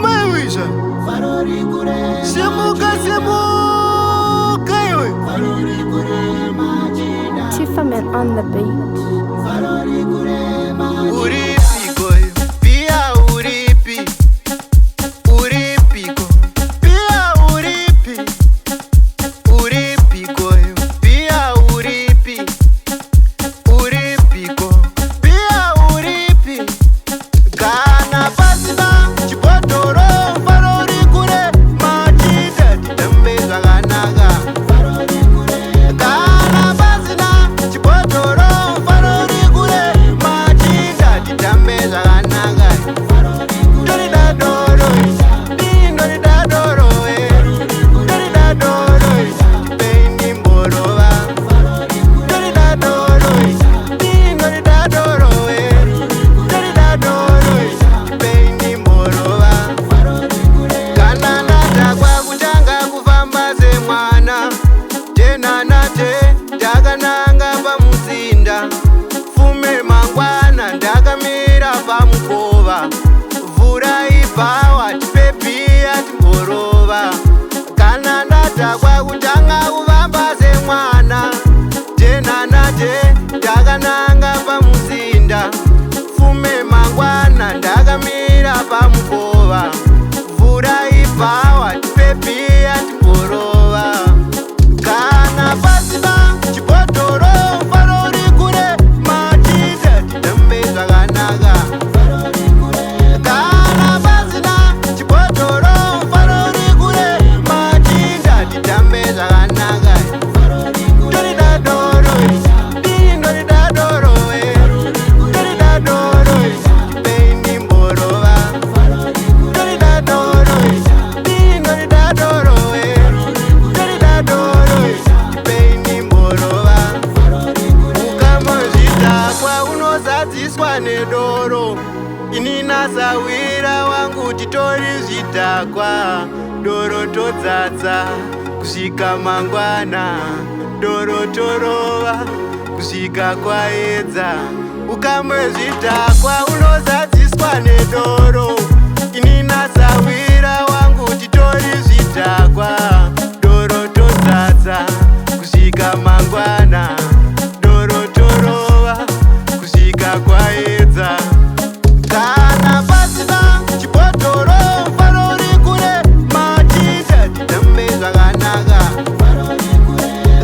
Maiwisha semuka yoy Tifaman on the beat. Uripi koy pia uripi ko pia uripi koy pia uripi ko pia uripi kana pasina chipotoro farori kure machita tambe zaganaga kana pasina chipotoro farori kure machita tambe zaganaga dori da doro dori da doro dori da doro pendi morova dori da doro dori da doro dori da doro pendi morova kana ndatagwa kutanga kufamba semwana tenanate ndakananga pamuzinda fume mangwana ndakamira pamukova mvura ibvawa tipepiya timborova kana ndatagwa kutanga kufamba semwana tenanate ndakananga pamuzinda fume mangwana ndakamira pamukova mvura ibvawa tipepiya timborova kana pasina chibhotoro farori kure machita titambe zvakanaka kana pasina chibhotoro farori kure machita titambe zvakanaka dori da doro dori da doro dori da doro pendi mborova dori da doro dori da doro dori da doro pendi mborova ukamozvidhakwa unozadziswa nedoro ini nasawira wangu titori zvidhakwa doro todzadza kusvika mangwana doro torova kusvika kwaedza ukamozvidhakwa unozadziswa nedoro ini nasawira wangu titori zvidhakwa doro todzadza kusvika mangwana doro torova kusvika kwaedza kana pasina chibhotoro farori kure machita titambe zvakanaka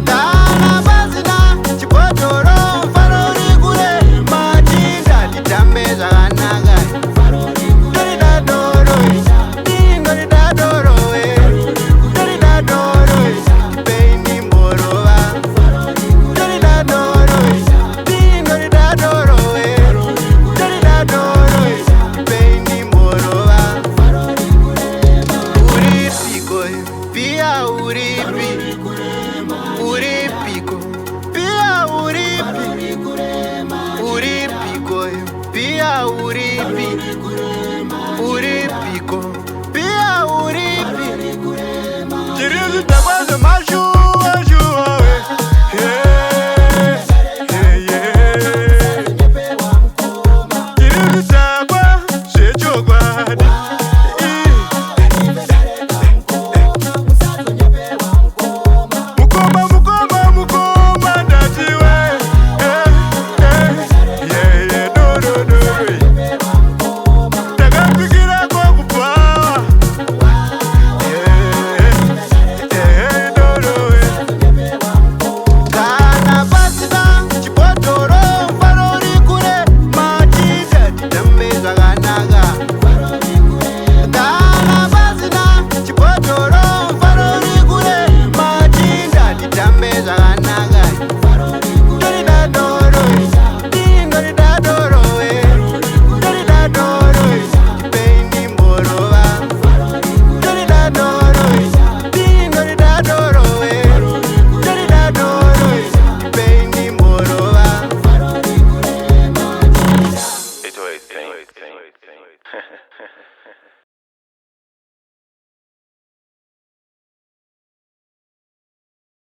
kana pasina chibhotoro farori kure machita titambe zvakanaka dori da doro dori da doro dori da doro pendi mborova dori da doro dori da doro dori da doro pendi mborova uripi koy pia uripi ko pia uripi koy pia uripi ko pia uripi